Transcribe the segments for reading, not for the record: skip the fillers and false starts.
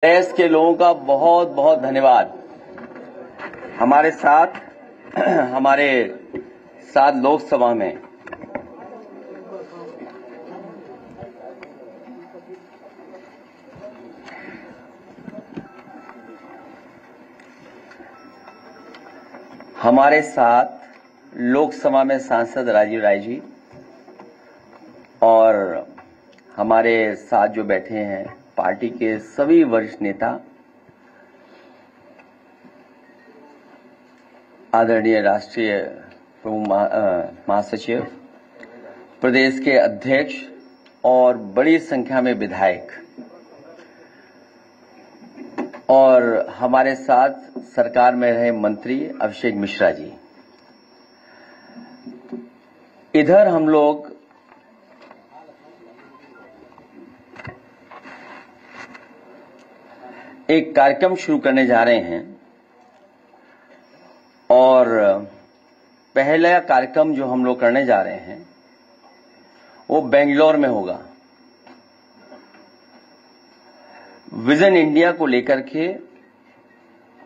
देश के लोगों का बहुत बहुत धन्यवाद। हमारे साथ लोकसभा में सांसद राजीव राय जी और हमारे साथ जो बैठे हैं पार्टी के सभी वरिष्ठ नेता, आदरणीय राष्ट्रीय महासचिव, प्रदेश के अध्यक्ष और बड़ी संख्या में विधायक और हमारे साथ सरकार में रहे मंत्री अभिषेक मिश्रा जी। इधर हम लोग एक कार्यक्रम शुरू करने जा रहे हैं और पहला कार्यक्रम जो हम लोग करने जा रहे हैं वो बेंगलोर में होगा। विजन इंडिया को लेकर के,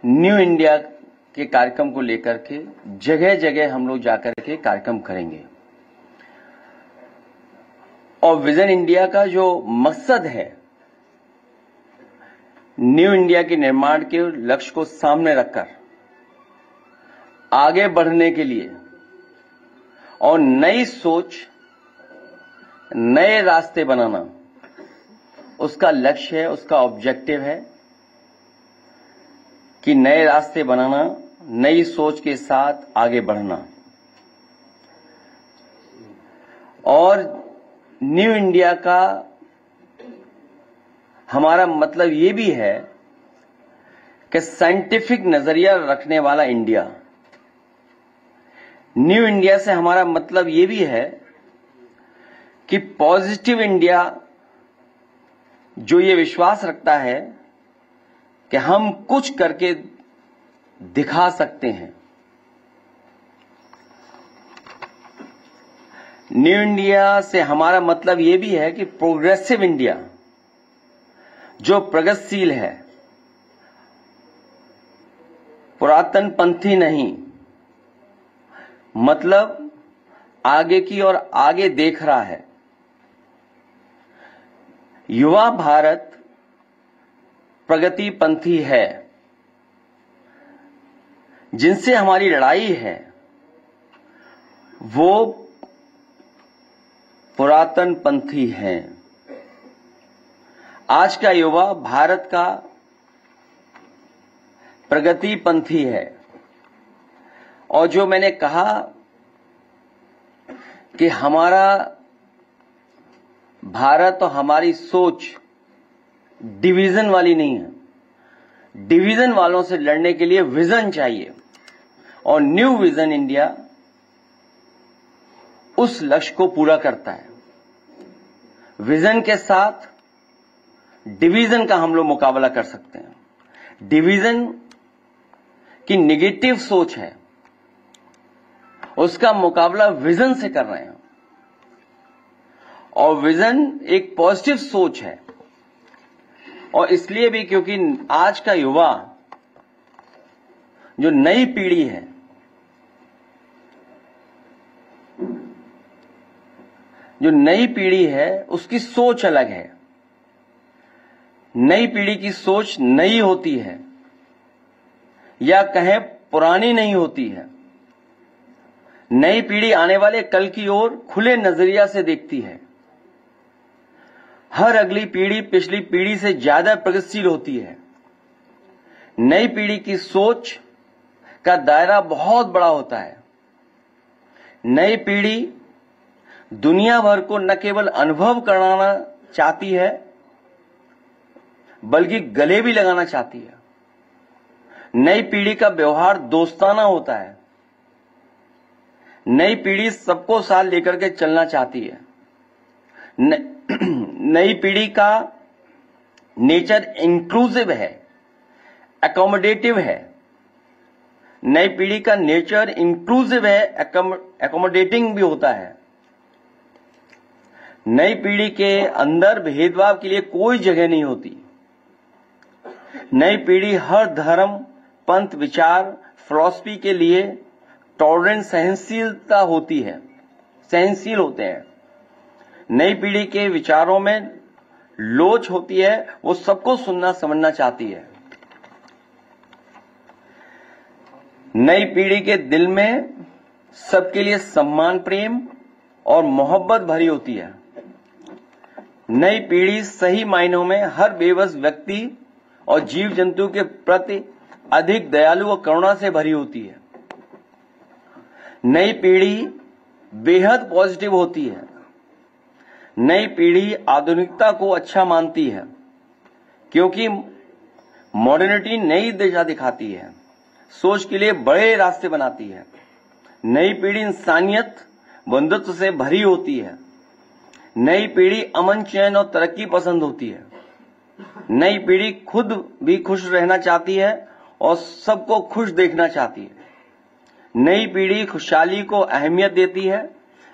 न्यू इंडिया के कार्यक्रम को लेकर के जगह जगह हम लोग जाकर के कार्यक्रम करेंगे और विजन इंडिया का जो मकसद है, न्यू इंडिया के निर्माण के लक्ष्य को सामने रखकर आगे बढ़ने के लिए और नई सोच, नए रास्ते बनाना उसका लक्ष्य है, उसका ऑब्जेक्टिव है कि नए रास्ते बनाना, नई सोच के साथ आगे बढ़ना। और न्यू इंडिया का हमारा मतलब ये भी है कि साइंटिफिक नजरिया रखने वाला इंडिया। न्यू इंडिया से हमारा मतलब ये भी है कि पॉजिटिव इंडिया जो ये विश्वास रखता है कि हम कुछ करके दिखा सकते हैं। न्यू इंडिया से हमारा मतलब ये भी है कि प्रोग्रेसिव इंडिया जो प्रगतिशील है, पुरातन पंथी नहीं, मतलब आगे की और आगे देख रहा है। युवा भारत प्रगति पंथी है। जिनसे हमारी लड़ाई है वो पुरातन पंथी हैं। आज का युवा भारत का प्रगति पंथी है। और जो मैंने कहा कि हमारा भारत और हमारी सोच डिवीजन वाली नहीं है। डिवीजन वालों से लड़ने के लिए विजन चाहिए और न्यू विजन इंडिया उस लक्ष्य को पूरा करता है। विजन के साथ डिवीजन का हम लोग मुकाबला कर सकते हैं। डिवीजन की नेगेटिव सोच है, उसका मुकाबला विजन से कर रहे हैं। और विजन एक पॉजिटिव सोच है। और इसलिए भी क्योंकि आज का युवा जो नई पीढ़ी है, उसकी सोच अलग है। नई पीढ़ी की सोच नई होती है या कहें पुरानी नहीं होती है। नई पीढ़ी आने वाले कल की ओर खुले नजरिया से देखती है। हर अगली पीढ़ी पिछली पीढ़ी से ज्यादा प्रगतिशील होती है। नई पीढ़ी की सोच का दायरा बहुत बड़ा होता है। नई पीढ़ी दुनिया भर को न केवल अनुभव कराना चाहती है बल्कि गले भी लगाना चाहती है। नई पीढ़ी का व्यवहार दोस्ताना होता है। नई पीढ़ी सबको साथ लेकर के चलना चाहती है। नई पीढ़ी का नेचर इंक्लूसिव है, अकोमोडेटिव है। नई पीढ़ी का नेचर इंक्लूसिव है, अकोमोडेटिंग भी होता है। नई पीढ़ी के अंदर भेदभाव के लिए कोई जगह नहीं होती। नई पीढ़ी हर धर्म, पंथ, विचार, फिलॉसफी के लिए टॉलरेंस, सहनशीलता होती है, सहनशील होते हैं। नई पीढ़ी के विचारों में लोच होती है, वो सबको सुनना समझना चाहती है। नई पीढ़ी के दिल में सबके लिए सम्मान, प्रेम और मोहब्बत भरी होती है। नई पीढ़ी सही मायनों में हर बेबस व्यक्ति और जीव जंतु के प्रति अधिक दयालु और करुणा से भरी होती है। नई पीढ़ी बेहद पॉजिटिव होती है। नई पीढ़ी आधुनिकता को अच्छा मानती है, क्योंकि मॉडर्निटी नई दिशा दिखाती है, सोच के लिए बड़े रास्ते बनाती है। नई पीढ़ी इंसानियत, बंधुत्व से भरी होती है। नई पीढ़ी अमन, चैन और तरक्की पसंद होती है। नई पीढ़ी खुद भी खुश रहना चाहती है और सबको खुश देखना चाहती है। नई पीढ़ी खुशहाली को अहमियत देती है,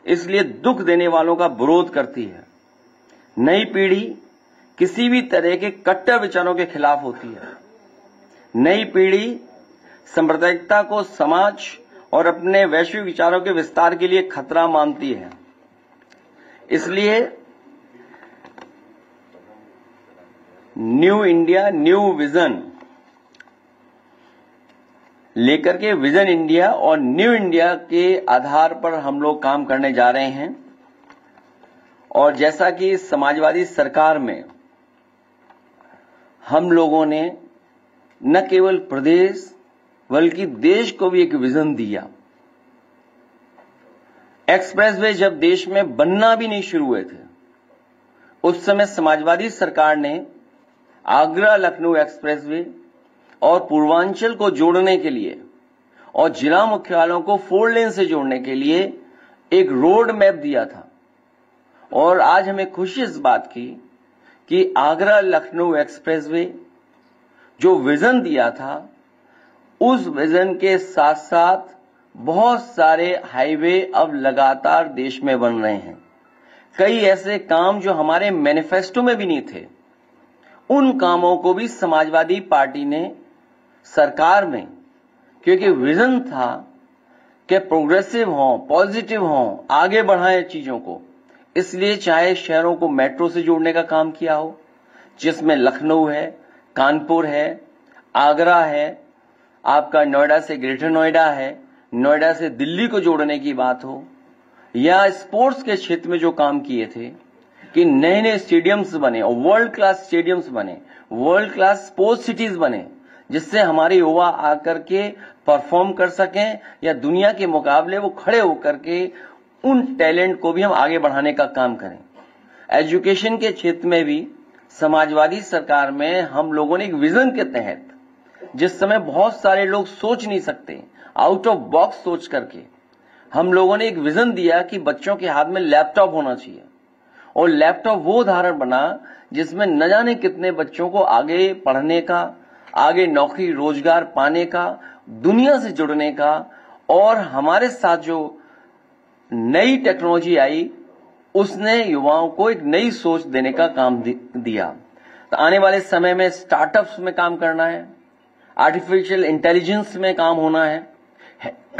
इसलिए दुख देने वालों का विरोध करती है। नई पीढ़ी किसी भी तरह के कट्टर विचारों के खिलाफ होती है। नई पीढ़ी सांप्रदायिकता को समाज और अपने वैश्विक विचारों के विस्तार के लिए खतरा मानती है। इसलिए न्यू इंडिया, न्यू विजन लेकर के विजन इंडिया और न्यू इंडिया के आधार पर हम लोग काम करने जा रहे हैं। और जैसा कि समाजवादी सरकार में हम लोगों ने न केवल प्रदेश बल्कि देश को भी एक विजन दिया। एक्सप्रेसवे जब देश में बनना भी नहीं शुरू हुए थे, उस समय समाजवादी सरकार ने आगरा लखनऊ एक्सप्रेसवे और पूर्वांचल को जोड़ने के लिए और जिला मुख्यालयों को 4 लेन से जोड़ने के लिए एक रोड मैप दिया था। और आज हमें खुशी इस बात की कि आगरा लखनऊ एक्सप्रेसवे जो विजन दिया था, उस विजन के साथ साथ बहुत सारे हाईवे अब लगातार देश में बन रहे हैं। कई ऐसे काम जो हमारे मैनिफेस्टो में भी नहीं थे, उन कामों को भी समाजवादी पार्टी ने सरकार में, क्योंकि विजन था कि प्रोग्रेसिव हों, पॉजिटिव हों, आगे बढ़ाएं चीजों को, इसलिए चाहे शहरों को मेट्रो से जोड़ने का काम किया हो, जिसमें लखनऊ है, कानपुर है, आगरा है, आपका नोएडा से ग्रेटर नोएडा है, नोएडा से दिल्ली को जोड़ने की बात हो, या स्पोर्ट्स के क्षेत्र में जो काम किए थे कि नए नए स्टेडियम्स बने और वर्ल्ड क्लास स्टेडियम्स बने, वर्ल्ड क्लास स्पोर्ट्स सिटीज बने, जिससे हमारे युवा आकर के परफॉर्म कर सकें या दुनिया के मुकाबले वो खड़े होकर के उन टैलेंट को भी हम आगे बढ़ाने का काम करें। एजुकेशन के क्षेत्र में भी समाजवादी सरकार में हम लोगों ने एक विजन के तहत, जिस समय बहुत सारे लोग सोच नहीं सकते, आउट ऑफ बॉक्स सोच करके हम लोगों ने एक विजन दिया कि बच्चों के हाथ में लैपटॉप होना चाहिए। और लैपटॉप वो उदाहरण बना जिसमें न जाने कितने बच्चों को आगे पढ़ने का, आगे नौकरी रोजगार पाने का, दुनिया से जुड़ने का, और हमारे साथ जो नई टेक्नोलॉजी आई उसने युवाओं को एक नई सोच देने का काम दिया। तो आने वाले समय में स्टार्टअप्स में काम करना है, आर्टिफिशियल इंटेलिजेंस में काम होना है,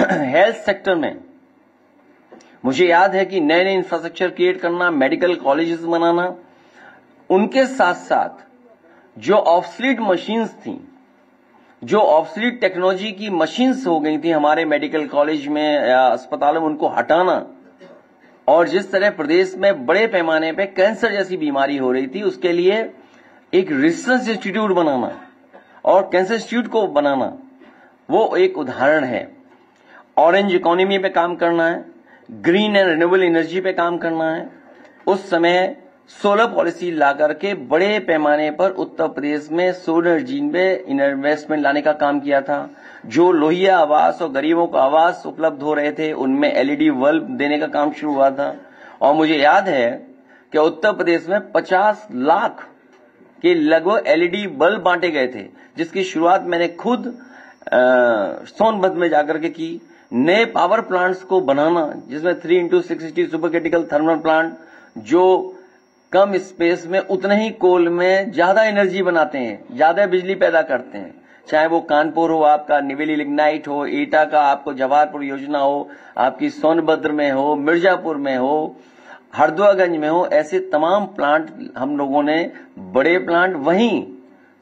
हेल्थ सेक्टर में मुझे याद है कि नए नए इंफ्रास्ट्रक्चर क्रिएट करना, मेडिकल कॉलेजेस बनाना, उनके साथ साथ जो ऑब्सलीट मशीन्स थी, जो ऑब्सलीट टेक्नोलॉजी की मशीन्स हो गई थी हमारे मेडिकल कॉलेज में या अस्पतालों में, उनको हटाना। और जिस तरह प्रदेश में बड़े पैमाने पे कैंसर जैसी बीमारी हो रही थी, उसके लिए एक रिसर्च इंस्टीट्यूट बनाना और कैंसर इंस्टीट्यूट को बनाना, वो एक उदाहरण है। ऑरेंज इकोनॉमी पे काम करना है, ग्रीन एंड रिन्यूएबल एनर्जी पे काम करना है। उस समय सोलर पॉलिसी ला करके बड़े पैमाने पर उत्तर प्रदेश में सोलर एनर्जी में इन्वेस्टमेंट लाने का काम किया था। जो लोहिया आवास और गरीबों को आवास उपलब्ध हो रहे थे, उनमें एलईडी बल्ब देने का काम शुरू हुआ था। और मुझे याद है कि उत्तर प्रदेश में 50 लाख के लगभग एलईडी बल्ब बांटे गए थे, जिसकी शुरुआत मैंने खुद सोनभद्र में जाकर के की। नए पावर प्लांट्स को बनाना, जिसमें 3x660 super critical thermal plant जो कम स्पेस में उतने ही कोल में ज्यादा एनर्जी बनाते हैं, ज्यादा बिजली पैदा करते हैं। चाहे वो कानपुर हो, आपका निवेली लिग्नाइट हो, एटा का आपको जवाहरपुर योजना हो, आपकी सोनभद्र में हो, मिर्जापुर में हो, हरदोईगंज में हो, ऐसे तमाम प्लांट हम लोगों ने, बड़े प्लांट, वहीं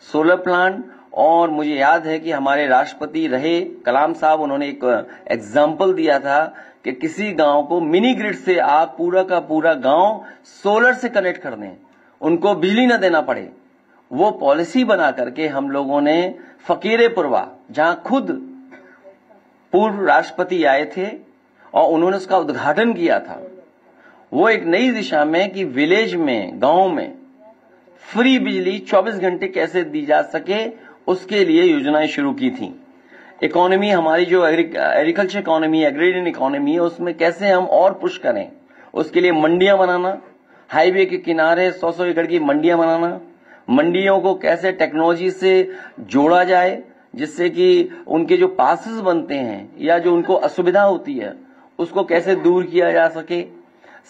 सोलर प्लांट। और मुझे याद है कि हमारे राष्ट्रपति रहे कलाम साहब, उन्होंने एक एग्जाम्पल दिया था कि किसी गांव को मिनी ग्रिड से आप पूरा का पूरा गांव सोलर से कनेक्ट कर दें, उनको बिजली न देना पड़े। वो पॉलिसी बना करके हम लोगों ने फकीरेपुरवा, जहां खुद पूर्व राष्ट्रपति आए थे और उन्होंने उसका उद्घाटन किया था, वो एक नई दिशा में कि विलेज में, गांव में फ्री बिजली 24 घंटे कैसे दी जा सके, उसके लिए योजनाएं शुरू की थी। इकोनॉमी हमारी जो एग्रीकल्चर इकोनॉमी, एग्रेरियन इकोनॉमी है, उसमें कैसे हम और पुश करें, उसके लिए मंडियां बनाना, हाईवे के किनारे 100-100 एकड़ की मंडियां बनाना, मंडियों को कैसे टेक्नोलॉजी से जोड़ा जाए जिससे कि उनके जो पासेस बनते हैं या जो उनको असुविधा होती है उसको कैसे दूर किया जा सके।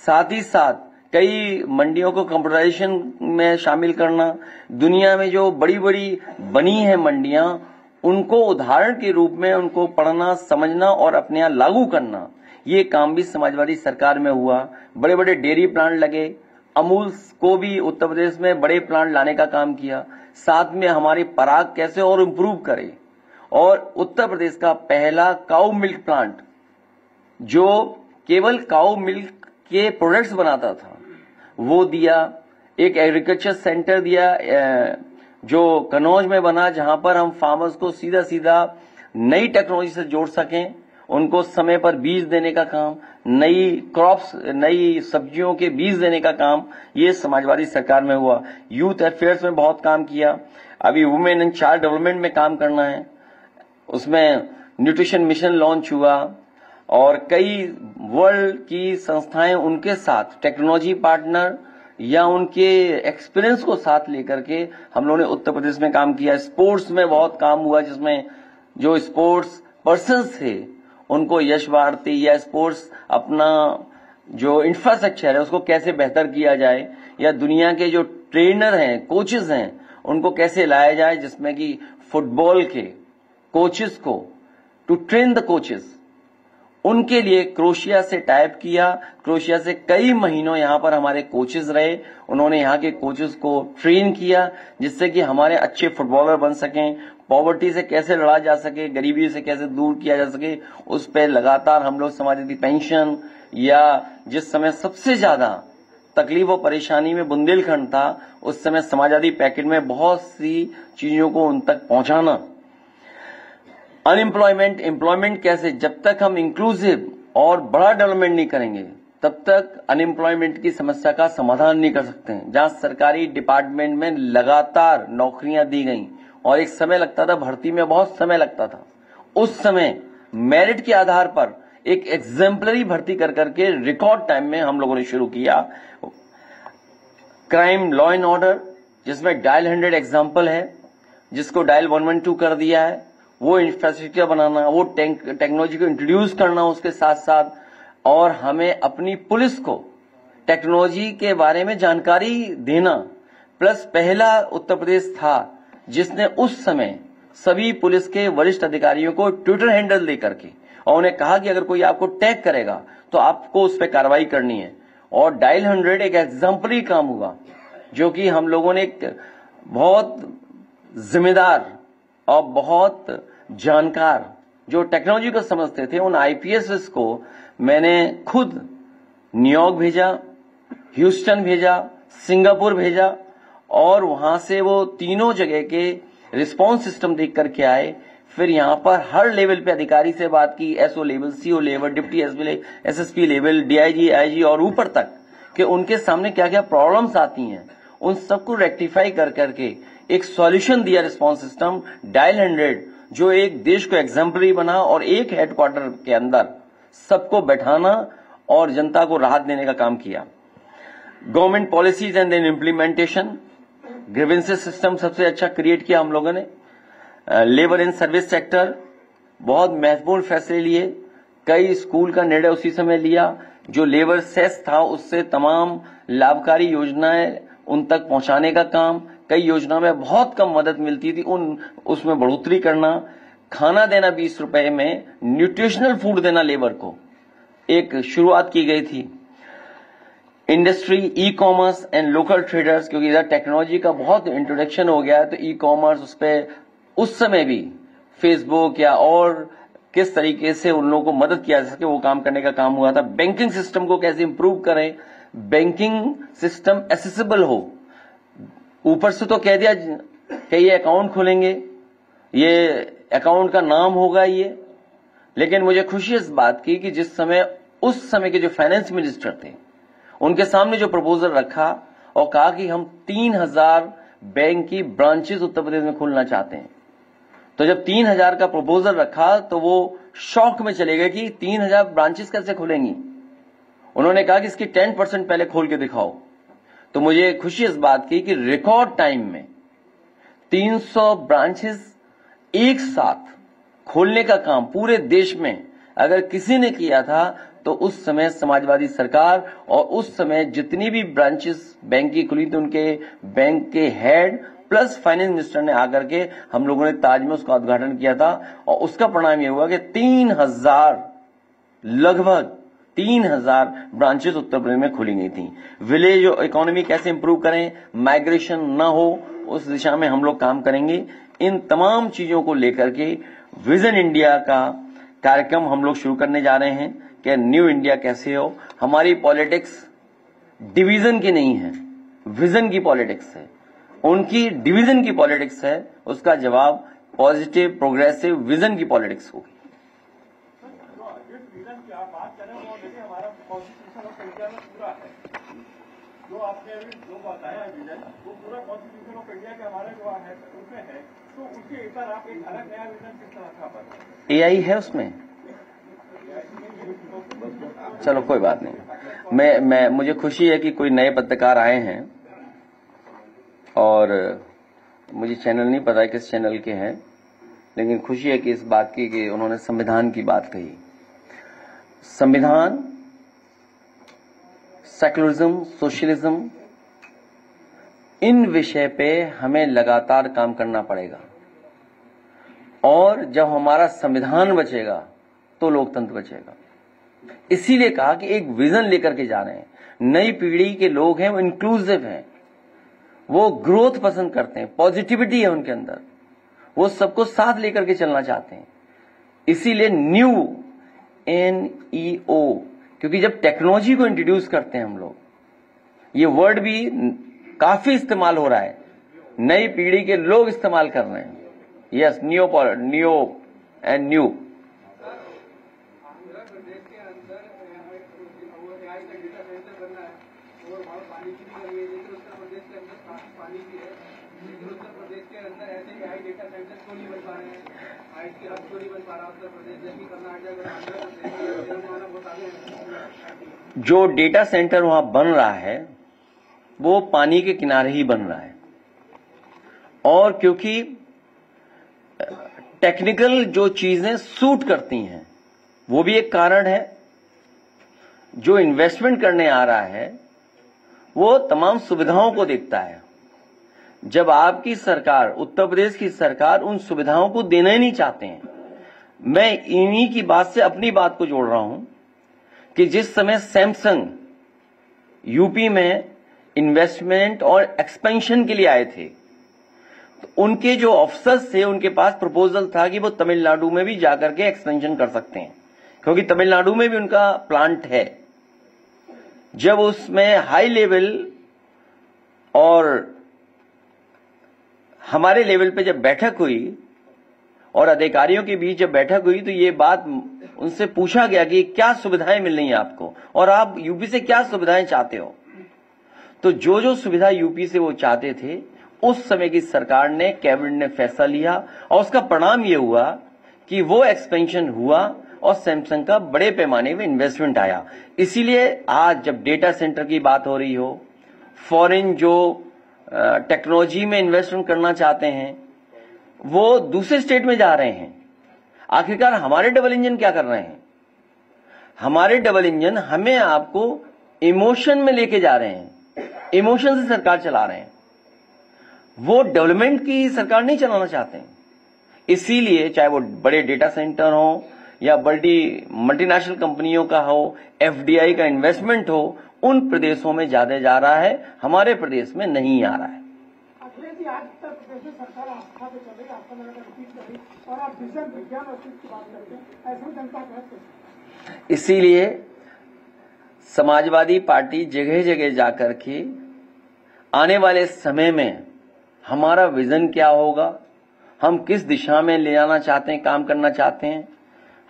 साथ ही साथ कई मंडियों को कंप्यूटराइजेशन में शामिल करना, दुनिया में जो बड़ी बड़ी बनी है मंडियां, उनको उदाहरण के रूप में उनको पढ़ना, समझना और अपने यहां लागू करना, ये काम भी समाजवादी सरकार में हुआ। बड़े बड़े डेयरी प्लांट लगे, अमूल को भी उत्तर प्रदेश में बड़े प्लांट लाने का काम किया। साथ में हमारी पराग कैसे और इंप्रूव करे, और उत्तर प्रदेश का पहला काऊ मिल्क प्लांट जो केवल काऊ मिल्क के प्रोडक्ट्स बनाता था वो दिया। एक एग्रीकल्चर सेंटर दिया जो कन्नौज में बना, जहां पर हम फार्मर्स को सीधा सीधा नई टेक्नोलॉजी से जोड़ सकें, उनको समय पर बीज देने का काम, नई क्रॉप्स, नई सब्जियों के बीज देने का काम, ये समाजवादी सरकार में हुआ। यूथ अफेयर्स में बहुत काम किया। अभी वुमेन एंड चाइल्ड डेवलपमेंट में काम करना है, उसमें न्यूट्रिशन मिशन लॉन्च हुआ और कई वर्ल्ड की संस्थाएं उनके साथ टेक्नोलॉजी पार्टनर या उनके एक्सपीरियंस को साथ लेकर के हम लोगों ने उत्तर प्रदेश में काम किया। स्पोर्ट्स में बहुत काम हुआ, जिसमें जो स्पोर्ट्स पर्सन्स थे उनको यश भारती या स्पोर्ट्स अपना जो इंफ्रास्ट्रक्चर है उसको कैसे बेहतर किया जाए, या दुनिया के जो ट्रेनर हैं, कोचेस हैं, उनको कैसे लाया जाए, जिसमें कि फुटबॉल के कोचेस को, टू ट्रेन द कोचेस, उनके लिए क्रोएशिया से टाइप किया। क्रोएशिया से कई महीनों यहां पर हमारे कोचेस रहे, उन्होंने यहां के कोचेस को ट्रेन किया जिससे कि हमारे अच्छे फुटबॉलर बन सकें। पॉवर्टी से कैसे लड़ा जा सके, गरीबी से कैसे दूर किया जा सके, उस पर लगातार हम लोग समाजवादी पेंशन, या जिस समय सबसे ज्यादा तकलीफ और परेशानी में बुंदेलखंड था, उस समय समाजवादी पैकेट में बहुत सी चीजों को उन तक पहुंचाना। अनएम्प्लॉयमेंट, एम्प्लॉयमेंट कैसे, जब तक हम इंक्लूसिव और बड़ा डेवलपमेंट नहीं करेंगे तब तक अनएम्प्लॉयमेंट की समस्या का समाधान नहीं कर सकते हैं। जहां सरकारी डिपार्टमेंट में लगातार नौकरियां दी गई और एक समय लगता था, भर्ती में बहुत समय लगता था, उस समय मेरिट के आधार पर एक एग्जाम्पलरी भर्ती कर करके रिकॉर्ड टाइम में हम लोगों ने शुरू किया। क्राइम लॉ एंड ऑर्डर, जिसमें डायल 100 एग्जाम्पल है, जिसको डायल 112 कर दिया है, वो इंफ्रास्ट्रक्चर बनाना, वो टेक्नोलॉजी को इंट्रोड्यूस करना उसके साथ साथ, और हमें अपनी पुलिस को टेक्नोलॉजी के बारे में जानकारी देना। प्लस पहला उत्तर प्रदेश था जिसने उस समय सभी पुलिस के वरिष्ठ अधिकारियों को ट्विटर हैंडल दे करके और उन्हें कहा कि अगर कोई आपको टैग करेगा तो आपको उस पर कार्रवाई करनी है। और डायल 100 एक एग्जाम्पलरी काम हुआ, जो कि हम लोगों ने एक बहुत जिम्मेदार और बहुत जानकार जो टेक्नोलॉजी को समझते थे, उन आईपीएस को मैंने खुद न्यूयॉर्क भेजा, ह्यूस्टन भेजा, सिंगापुर भेजा, और वहां से वो तीनों जगह के रिस्पांस सिस्टम देख करके आए। फिर यहां पर हर लेवल पे अधिकारी से बात की, SO level, CO level, deputy SSP level, DIG, IG और ऊपर तक, कि उनके सामने क्या क्या प्रॉब्लम्स आती हैं, उन सबको रेक्टिफाई कर करके एक सॉल्यूशन दिया रिस्पांस सिस्टम डायल 100, जो एक देश को एग्जाम्पलरी बना और एक हेडक्वार्टर के अंदर सबको बैठाना और जनता को राहत देने का काम किया। Government policies and then implementation, grievances system सबसे अच्छा क्रिएट किया हम लोगों ने। लेबर एंड सर्विस सेक्टर बहुत महत्वपूर्ण फैसले लिए, कई स्कूल का निर्णय उसी समय लिया, जो लेबर सेस था उससे तमाम लाभकारी योजनाएं उन तक पहुंचाने का काम, कई योजनाओं में बहुत कम मदद मिलती थी उसमें बढ़ोतरी करना, खाना देना 20 रुपए में, न्यूट्रिशनल फूड देना लेबर को, एक शुरुआत की गई थी। Industry, e commerce and local traders, क्योंकि इधर टेक्नोलॉजी का बहुत इंट्रोडक्शन हो गया है, तो ई कॉमर्स उस पर उस समय भी फेसबुक या और किस तरीके से उन लोगों को मदद किया जा सके वो काम करने का काम हुआ था। बैंकिंग सिस्टम को कैसे इंप्रूव करें, बैंकिंग सिस्टम एक्सेसिबल हो। ऊपर से तो कह दिया कि ये अकाउंट खोलेंगे, ये अकाउंट का नाम होगा ये, लेकिन मुझे खुशी इस बात की कि जिस समय उस समय के जो फाइनेंस मिनिस्टर थे उनके सामने जो प्रपोजल रखा और कहा कि हम 3000 बैंक की ब्रांचेस उत्तर प्रदेश में खोलना चाहते हैं, तो जब 3000 का प्रपोजल रखा तो वो शॉक में चले गए कि 3000 ब्रांचेस कैसे खुलेंगी। उन्होंने कहा कि इसकी 10% पहले खोल के दिखाओ। तो मुझे खुशी इस बात की कि रिकॉर्ड टाइम में 300 ब्रांचेस एक साथ खोलने का काम पूरे देश में अगर किसी ने किया था तो उस समय समाजवादी सरकार, और उस समय जितनी भी ब्रांचेस बैंक की खुली थी उनके बैंक के हेड प्लस फाइनेंस मिनिस्टर ने आकर के हम लोगों ने ताज में उसका उद्घाटन किया था, और उसका परिणाम यह हुआ कि 3000 लगभग 3000 ब्रांचेस उत्तर प्रदेश में खुली गई थी। विलेज इकोनॉमी कैसे इंप्रूव करें, माइग्रेशन न हो, उस दिशा में हम लोग काम करेंगे। इन तमाम चीजों को लेकर के विजन इंडिया का कार्यक्रम हम लोग शुरू करने जा रहे हैं कि न्यू इंडिया कैसे हो। हमारी पॉलिटिक्स डिवीजन की नहीं है, विजन की पॉलिटिक्स है। उनकी डिवीजन की पॉलिटिक्स है, उसका जवाब पॉजिटिव प्रोग्रेसिव विजन की पॉलिटिक्स होगी। जो आपने अभी जो बताया है विजन, वो पूरा कॉन्स्टिट्यूशन ऑफ इंडिया के हमारे जो है उसमें है, तो उसके ऊपर आप एक अलग नया विजन किस तरह का बता? एआई है उसमें, चलो कोई बात नहीं। मैं मुझे खुशी है कि कोई नए पत्रकार आए हैं, और मुझे चैनल नहीं पता है किस चैनल के हैं, लेकिन खुशी है कि इस बात की कि उन्होंने संविधान की बात कही। संविधान, सेकुलरिज्म, सोशलिज्म, इन विषय पे हमें लगातार काम करना पड़ेगा, और जब हमारा संविधान बचेगा तो लोकतंत्र बचेगा। इसीलिए कहा कि एक विजन लेकर के जा रहे हैं। नई पीढ़ी के लोग हैं, वो इंक्लूसिव हैं, वो ग्रोथ पसंद करते हैं, पॉजिटिविटी है उनके अंदर, वो सबको साथ लेकर के चलना चाहते हैं। इसीलिए न्यू NEO, क्योंकि जब टेक्नोलॉजी को इंट्रोड्यूस करते हैं हम लोग, ये वर्ड भी काफी इस्तेमाल हो रहा है, नई पीढ़ी के लोग इस्तेमाल कर रहे हैं। Yes, new and new. जो डेटा सेंटर वहां बन रहा है वो पानी के किनारे ही बन रहा है, और क्योंकि टेक्निकल जो चीजें सूट करती हैं वो भी एक कारण है। जो इन्वेस्टमेंट करने आ रहा है वो तमाम सुविधाओं को देखता है। जब आपकी सरकार, उत्तर प्रदेश की सरकार, उन सुविधाओं को देना ही नहीं चाहते हैं, मैं इन्हीं की बात से अपनी बात को जोड़ रहा हूं कि जिस समय सैमसंग यूपी में इन्वेस्टमेंट और एक्सपेंशन के लिए आए थे, तो उनके जो ऑफिसर्स थे उनके पास प्रपोजल था कि वो तमिलनाडु में भी जाकर के एक्सपेंशन कर सकते हैं, क्योंकि तमिलनाडु में भी उनका प्लांट है। जब उसमें हाई लेवल और हमारे लेवल पे जब बैठक हुई और अधिकारियों के बीच जब बैठक हुई, तो ये बात उनसे पूछा गया कि क्या सुविधाएं मिल रही हैं आपको, और आप यूपी से क्या सुविधाएं चाहते हो। तो जो जो सुविधा यूपी से वो चाहते थे, उस समय की सरकार ने, कैबिनेट ने फैसला लिया, और उसका परिणाम ये हुआ कि वो एक्सपेंशन हुआ और सैमसंग का बड़े पैमाने में इन्वेस्टमेंट आया। इसीलिए आज जब डेटा सेंटर की बात हो रही हो, फॉरेन जो टेक्नोलॉजी में इन्वेस्टमेंट करना चाहते हैं वो दूसरे स्टेट में जा रहे हैं। आखिरकार हमारे डबल इंजन क्या कर रहे हैं? हमारे डबल इंजन हमें आपको इमोशन में लेके जा रहे हैं, इमोशन से सरकार चला रहे हैं। वो डेवलपमेंट की सरकार नहीं चलाना चाहते हैं। इसीलिए चाहे वो बड़े डेटा सेंटर हो या बड़ी मल्टीनेशनल कंपनियों का हो, एफडीआई का इन्वेस्टमेंट हो, उन प्रदेशों में ज्यादा जा रहा है, हमारे प्रदेश में नहीं आ रहा है। अखिलेश जी, आज उत्तर प्रदेश में सरकार आस्था पे चल रही है, आपका मैंने रिपीट कर रही और आप विजन, विज्ञान और शिक्षा की बात करते हैं, ऐसे जनता कहते। इसीलिए समाजवादी पार्टी जगह जगह जाकर के आने वाले समय में हमारा विजन क्या होगा, हम किस दिशा में ले जाना चाहते हैं, काम करना चाहते हैं,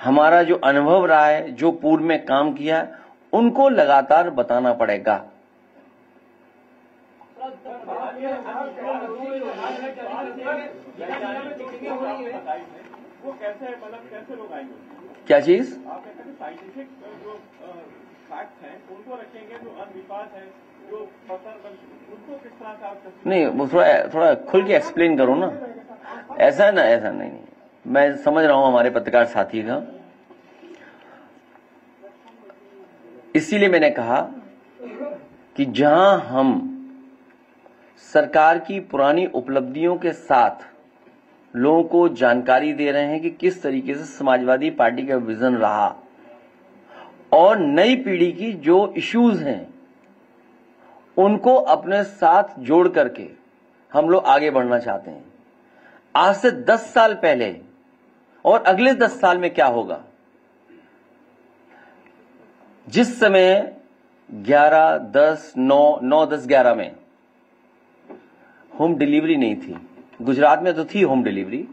हमारा जो अनुभव रहा है, जो पूर्व में काम किया है, उनको लगातार बताना पड़ेगा। वो कैसे, मतलब कैसे लोग आएंगे? क्या चीज? आप कहते हैं साइंटिफिक जो फैक्ट हैं उनको रखेंगे, जो अंधविश्वास है, जो पत्थर, उनको किस तरह से आप नहीं, वो थोड़ा खुल के एक्सप्लेन करो ना। ऐसा ना, ऐसा नहीं, मैं समझ रहा हूं हमारे पत्रकार साथी का। इसीलिए मैंने कहा कि जहां हम सरकार की पुरानी उपलब्धियों के साथ लोगों को जानकारी दे रहे हैं कि किस तरीके से समाजवादी पार्टी का विजन रहा और नई पीढ़ी की जो इश्यूज हैं उनको अपने साथ जोड़ करके हम लोग आगे बढ़ना चाहते हैं। आज से 10 साल पहले और अगले 10 साल में क्या होगा, जिस समय 11, 10, 9, 10, 11 में होम डिलीवरी नहीं थी, गुजरात में तो थी होम डिलीवरी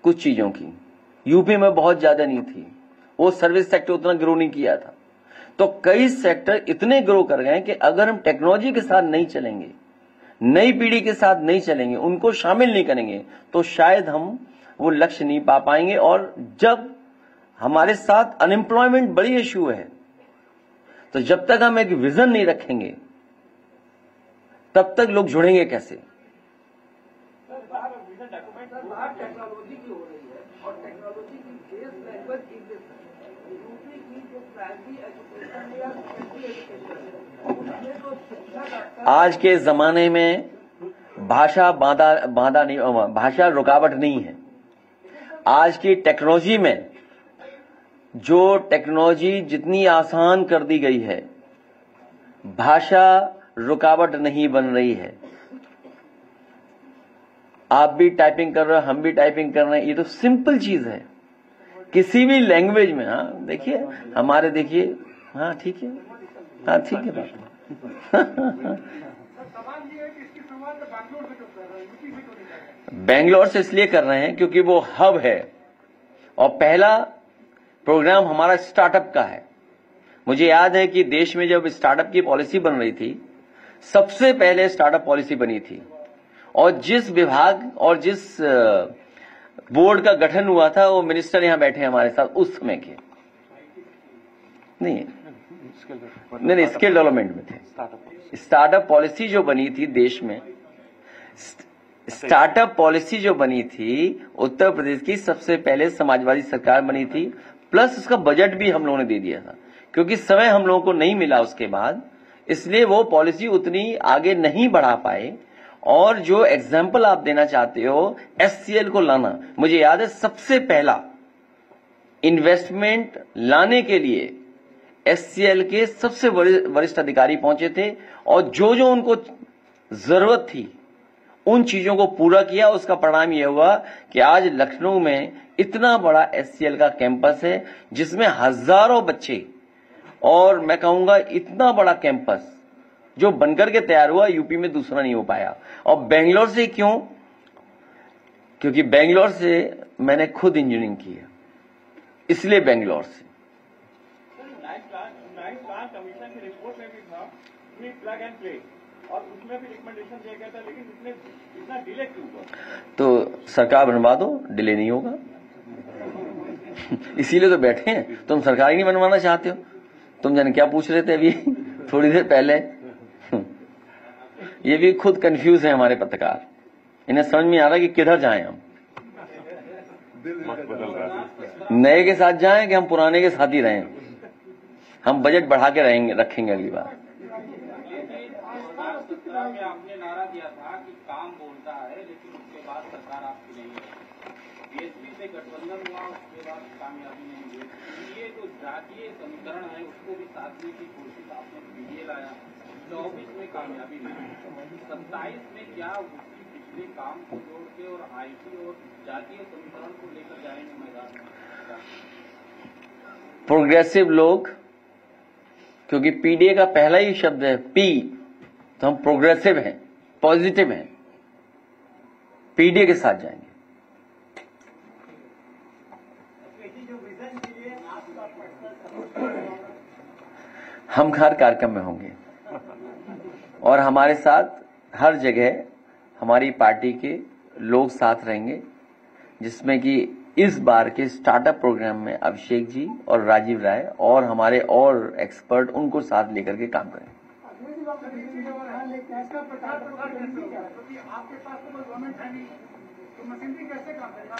कुछ चीजों की, यूपी में बहुत ज्यादा नहीं थी, वो सर्विस सेक्टर उतना ग्रो नहीं किया था। तो कई सेक्टर इतने ग्रो कर गए कि अगर हम टेक्नोलॉजी के साथ नहीं चलेंगे, नई पीढ़ी के साथ नहीं चलेंगे, उनको शामिल नहीं करेंगे, तो शायद हम वो लक्ष्य नहीं पा पाएंगे। और जब हमारे साथ अनएम्प्लॉयमेंट बड़ी इश्यू है, तो जब तक हम एक विजन नहीं रखेंगे तब तक लोग जुड़ेंगे कैसे? टेक्नोलॉजी की हो रही है और टेक्नोलॉजी की बेस लैंग्वेज इंग्लिश है। यूपी की जो प्राइमरी एजुकेशन या सेकेंडरी एजुकेशन है उसमें तो शिक्षा का आज के जमाने में भाषा बाधा नहीं, भाषा रुकावट नहीं है। आज की टेक्नोलॉजी में जो टेक्नोलॉजी जितनी आसान कर दी गई है, भाषा रुकावट नहीं बन रही है। आप भी टाइपिंग कर रहे हो, हम भी टाइपिंग कर रहे हैं, ये तो सिंपल चीज है किसी भी लैंग्वेज में। हाँ देखिए, हमारे देखिए, हाँ ठीक है, हाँ ठीक है बात। बैंगलोर से इसलिए कर रहे हैं क्योंकि वो हब है और पहला प्रोग्राम हमारा स्टार्टअप का है। मुझे याद है कि देश में जब स्टार्टअप की पॉलिसी बन रही थी, सबसे पहले स्टार्टअप पॉलिसी बनी थी और जिस विभाग और जिस बोर्ड का गठन हुआ था, वो मिनिस्टर यहां बैठे हमारे साथ उस समय के नहीं, स्किल डेवलपमेंट में थे। स्टार्टअप पॉलिसी जो बनी थी देश में, स्टार्टअप पॉलिसी जो बनी थी उत्तर प्रदेश की, सबसे पहले समाजवादी सरकार बनी थी, प्लस उसका बजट भी हम लोगों ने दे दिया था। क्योंकि समय हम लोगों को नहीं मिला उसके बाद, इसलिए वो पॉलिसी उतनी आगे नहीं बढ़ा पाए। और जो एग्जाम्पल आप देना चाहते हो एचसीएल को लाना, मुझे याद है सबसे पहला इन्वेस्टमेंट लाने के लिए एचसीएल के सबसे वरिष्ठ अधिकारी पहुंचे थे और जो जो उनको जरूरत थी उन चीजों को पूरा किया। उसका परिणाम यह हुआ कि आज लखनऊ में इतना बड़ा एचसीएल का कैंपस है जिसमें हजारों बच्चे, और मैं कहूंगा इतना बड़ा कैंपस जो बनकर के तैयार हुआ, यूपी में दूसरा नहीं हो पाया। और बेंगलोर से क्यों? क्योंकि बेंगलोर से मैंने खुद इंजीनियरिंग की है, इसलिए बेंगलोर से। कमीशन की रिपोर्ट में भी था प्लग एंड प्ले, और उसमें भी रिकमेंडेशन दिया गया था, लेकिन इसमें इतना डिले क्यों हुआ? तो सरकार बनवा दो, डिले नहीं होगा। इसीलिए तो बैठे हैं। तुम सरकार ही नहीं बनवाना चाहते हो। तुम जाने क्या पूछ रहे थे अभी थोड़ी देर पहले। ये भी खुद कंफ्यूज है हमारे पत्रकार, इन्हें समझ में आ रहा है कि किधर जाएं हम, नए के साथ जाएं कि हम पुराने के साथ ही रहें। हम बजट बढ़ा के रखेंगे अगली बार। में आपने नारा दिया था कि काम बोलता है, लेकिन उसके बाद सरकार आपकी नहीं है। बीएसपी से गठबंधन हुआ, उसके बाद कामयाबी नहीं हुई। ये जो जातीय समीकरण है उसको भी साधने की कोशिश आपने पीडीए लाया, 24 में कामयाबी नहीं, 27 में क्या उसकी पिछले काम को जोड़ के और आईटी और जातीय समीकरण को लेकर जाएंगे मैदान? प्रोग्रेसिव लोग, क्योंकि पीडीए का पहला ही शब्द है पी, तो हम प्रोग्रेसिव हैं, पॉजिटिव हैं, पीडीए के साथ जाएंगे। हम हर कार्यक्रम में होंगे और हमारे साथ हर जगह हमारी पार्टी के लोग साथ रहेंगे, जिसमें कि इस बार के स्टार्टअप प्रोग्राम में अभिषेक जी और राजीव राय और हमारे और एक्सपर्ट उनको साथ लेकर के काम करें।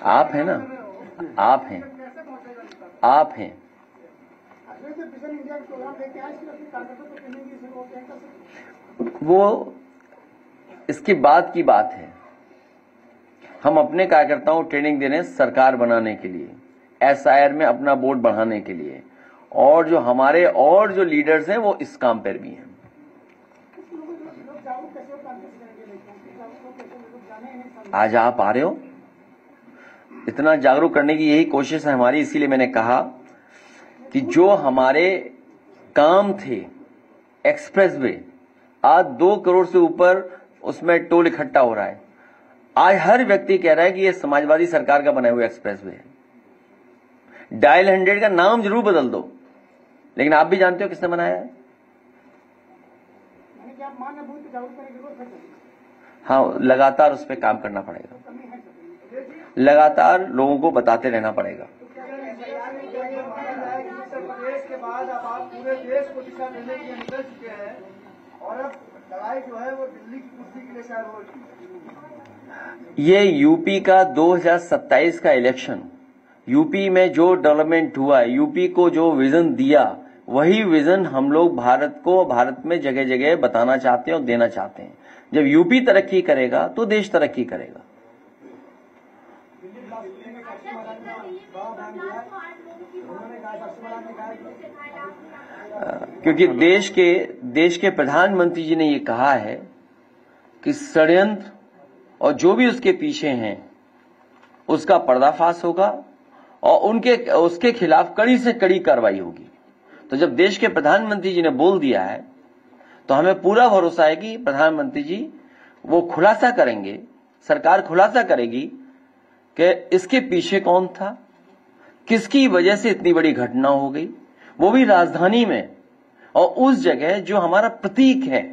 आप हैं ना, आप हैं, आप हैं। वो इसके बाद की बात है। हम अपने कार्यकर्ताओं को ट्रेनिंग दे रहे हैं सरकार बनाने के लिए, एसआईआर में अपना वोट बढ़ाने के लिए, और जो हमारे और जो लीडर्स हैं वो इस काम पर भी हैं। आज आप आ रहे हो, इतना जागरूक करने की यही कोशिश है हमारी। इसीलिए मैंने कहा कि जो हमारे काम थे एक्सप्रेसवे, आज 2 करोड़ से ऊपर उसमें टोल इकट्ठा हो रहा है। आज हर व्यक्ति कह रहा है कि यह समाजवादी सरकार का बना हुआ एक्सप्रेसवे है। डायल 100 का नाम जरूर बदल दो, लेकिन आप भी जानते हो किसने बनाया है। हाँ, लगातार उस पर काम करना पड़ेगा, लगातार लोगों को बताते रहना पड़ेगा। के बाद अब आप पूरे देश को दिशा देने के लिए निकल चुके हैं और अब लड़ाई जो है वो दिल्ली की कुर्सी के लिए शायद हो। ये यूपी का 2027 का इलेक्शन, यूपी में जो डेवलपमेंट हुआ, यूपी को जो विजन दिया, वही विजन हम लोग भारत को, भारत में जगह जगह बताना चाहते हैं और देना चाहते हैं। जब यूपी तरक्की करेगा तो देश तरक्की करेगा। क्योंकि देश के प्रधानमंत्री जी ने ये कहा है कि षड्यंत्र और जो भी उसके पीछे हैं उसका पर्दाफाश होगा और उसके खिलाफ कड़ी से कड़ी कार्रवाई होगी। तो जब देश के प्रधानमंत्री जी ने बोल दिया है तो हमें पूरा भरोसा है कि प्रधानमंत्री जी वो खुलासा करेंगे, सरकार खुलासा करेगी कि इसके पीछे कौन था, किसकी वजह से इतनी बड़ी घटना हो गई, वो भी राजधानी में, और उस जगह जो हमारा प्रतीक है,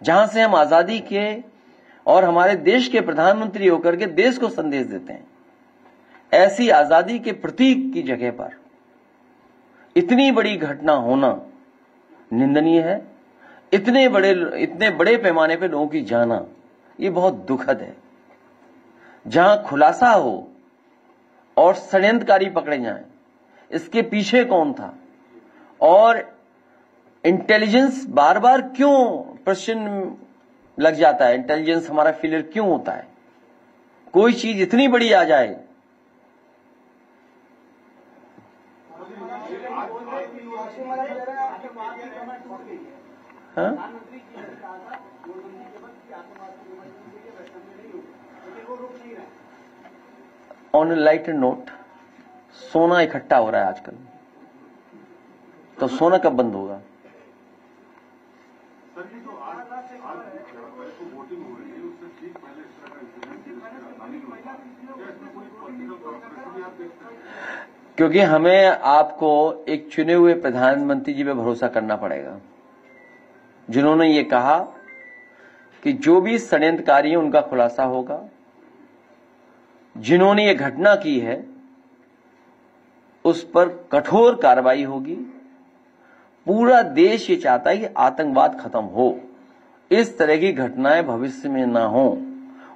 जहां से हम आजादी के और हमारे देश के प्रधानमंत्री होकर के देश को संदेश देते हैं। ऐसी आजादी के प्रतीक की जगह पर इतनी बड़ी घटना होना निंदनीय है। इतने बड़े पैमाने पे लोगों की जाना, ये बहुत दुखद है। जहां खुलासा हो और षड्यंत्रकारी पकड़े जाएं, इसके पीछे कौन था, और इंटेलिजेंस बार बार क्यों प्रश्न लग जाता है, इंटेलिजेंस हमारा फेलियर क्यों होता है। कोई चीज इतनी बड़ी आ जाए, हाँ? ऑन ए लाइटर नोट, सोना इकट्ठा हो रहा है आजकल, तो सोना कब बंद होगा? क्योंकि हमें आपको एक चुने हुए प्रधानमंत्री जी पे भरोसा करना पड़ेगा, जिन्होंने ये कहा कि जो भी षड्यंत्रकारी है उनका खुलासा होगा, जिन्होंने ये घटना की है उस पर कठोर कार्रवाई होगी। पूरा देश ये चाहता है कि आतंकवाद खत्म हो, इस तरह की घटनाएं भविष्य में ना हो,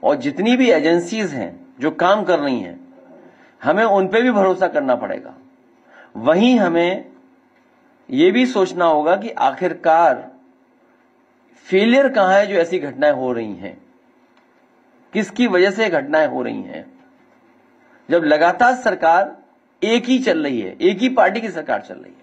और जितनी भी एजेंसीज हैं जो काम कर रही हैं, हमें उन पे भी भरोसा करना पड़ेगा। वहीं हमें ये भी सोचना होगा कि आखिरकार फेलियर कहां है जो ऐसी घटनाएं हो रही हैं, किसकी वजह से घटनाएं हो रही हैं। जब लगातार सरकार एक ही चल रही है, एक ही पार्टी की सरकार चल रही है।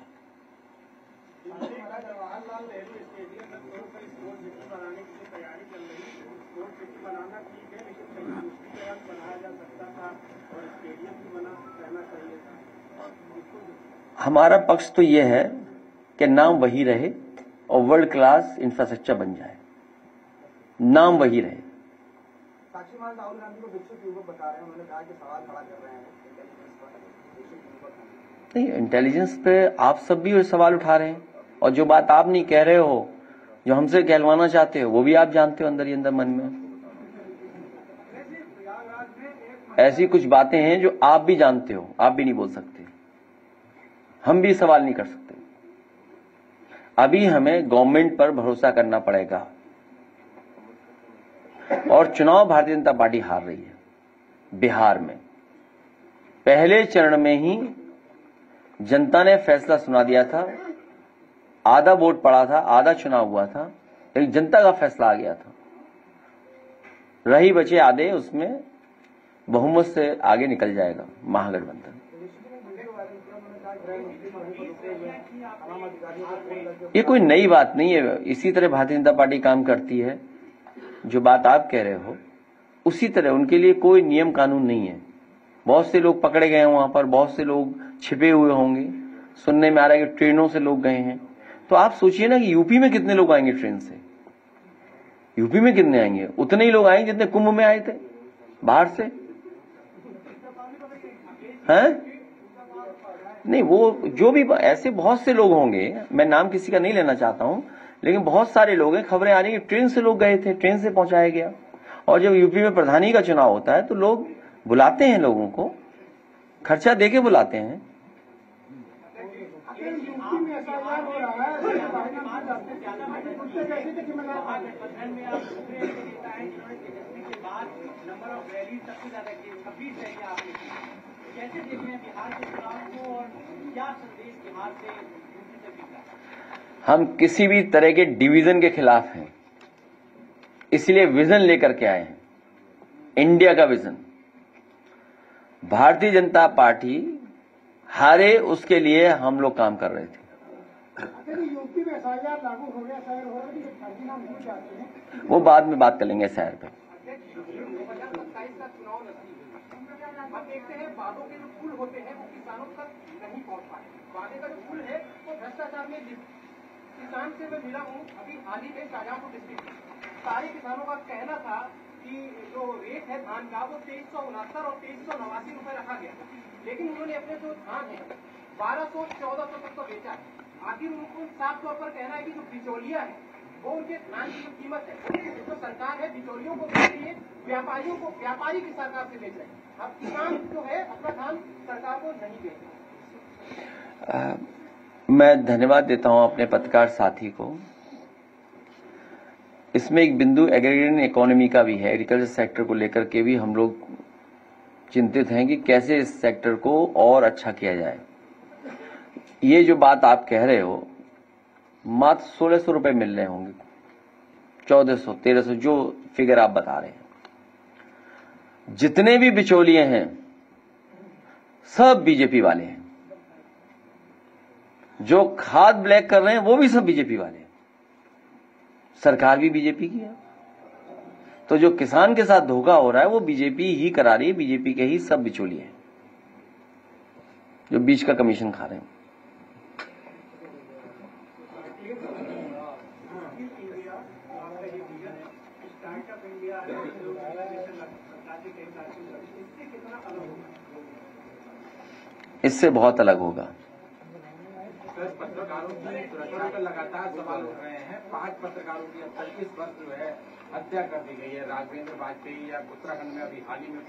हमारा पक्ष तो यह है कि नाम वही रहे और वर्ल्ड क्लास इंफ्रास्ट्रक्चर बन जाए, नाम वही रहे। साक्षी महाराज राहुल गांधी को विकसित युवक बता रहे हैं, उन्होंने कहा कि सवाल खड़ा कर रहे हैं नहीं, इंटेलिजेंस पे आप सब भी सवाल उठा रहे हैं, और जो बात आप नहीं कह रहे हो, जो हमसे कहलवाना चाहते हो, वो भी आप जानते हो अंदर ही अंदर मन में। ऐसी कुछ बातें हैं जो आप भी जानते हो, आप भी नहीं बोल सकते, हम भी सवाल नहीं कर सकते। अभी हमें गवर्नमेंट पर भरोसा करना पड़ेगा, और चुनाव भारतीय जनता पार्टी हार रही है बिहार में। पहले चरण में ही जनता ने फैसला सुना दिया था, आधा वोट पड़ा था, आधा चुनाव हुआ था, लेकिन जनता का फैसला आ गया था। रही बचे आधे, उसमें बहुमत से आगे निकल जाएगा महागठबंधन। ये कोई नई बात नहीं है, इसी तरह भारतीय जनता पार्टी काम करती है। जो बात आप कह रहे हो उसी तरह उनके लिए कोई नियम कानून नहीं है। बहुत से लोग पकड़े गए हैं वहां पर, बहुत से लोग छिपे हुए होंगे, सुनने में आ रहा है कि ट्रेनों से लोग गए हैं। तो आप सोचिए ना कि यूपी में कितने लोग आएंगे ट्रेन से, यूपी में कितने आएंगे? उतने ही लोग आएंगे जितने कुंभ में आए थे बाहर से, हैं? नहीं, वो जो भी ऐसे बहुत से लोग होंगे, मैं नाम किसी का नहीं लेना चाहता हूं, लेकिन बहुत सारे लोग हैं। खबरें आ रही है ट्रेन से लोग गए थे, ट्रेन से पहुंचाया गया। और जब यूपी में प्रधानी का चुनाव होता है तो लोग बुलाते हैं, लोगों को खर्चा देके बुलाते हैं। हम किसी भी तरह के डिवीजन के खिलाफ हैं, इसलिए विजन लेकर के आए हैं, इंडिया का विजन। भारतीय जनता पार्टी हारे उसके लिए हम लोग काम कर रहे थे। यूपी में एसआईआर लागू हो गया, शायद हो रही है, नाम भूल जाते हैं। वो बाद में बात कर लेंगे शहर पे। 2027 का चुनाव नजदीक, अब देखते हैं वादों के जो पुल होते हैं वो किसानों तक नहीं पहुंच पाए। वादे का जो पुल है वो भ्रष्टाचार में किसान से मैं मिला हूँ अभी हाल ही में शाहजहांपुर डिस्ट्रिक्ट, सारे किसानों का कहना था कि जो रेट है धान का वो 2369 और 2389 रुपए रखा गया, लेकिन उन्होंने अपने जो धान है 1200-1400 तक तो बेचा है। आखिर उनको साफ तौर पर कहना है कि जो बिचौलिया है वो उनके धान की जो कीमत है, जो सरकार है बिचौलियों को बेच रही है, व्यापारियों को, व्यापारी की सरकार से बेच रहे हैं। अब किसान जो है अपना धान सरकार को नहीं बेच रहा। मैं धन्यवाद देता हूं अपने पत्रकार साथी को। इसमें एक बिंदु एग्रीगेशन इकोनॉमी का भी है, एग्रीकल्चर सेक्टर को लेकर के भी हम लोग चिंतित हैं कि कैसे इस सेक्टर को और अच्छा किया जाए। ये जो बात आप कह रहे हो, मात्र 1600 रुपए मिल रहे होंगे, 1400, 1300, जो फिगर आप बता रहे हैं। जितने भी बिचौलिए हैं सब बीजेपी वाले हैं, जो खाद ब्लैक कर रहे हैं वो भी सब बीजेपी वाले हैं, सरकार भी बीजेपी की है। तो जो किसान के साथ धोखा हो रहा है वो बीजेपी ही करा रही है, बीजेपी के ही सब बिचौलिए हैं जो बीच का कमीशन खा रहे हैं। इससे बहुत अलग होगा। पत्रकारों की सुरक्षा पर लगातार सवाल उठ रहे हैं। 5 पत्रकारों की अब 25 वर्ष जो है हत्या कर दी गई है। राघवेंद्र वाजपेयी या उत्तराखंड में अभी हाल ही में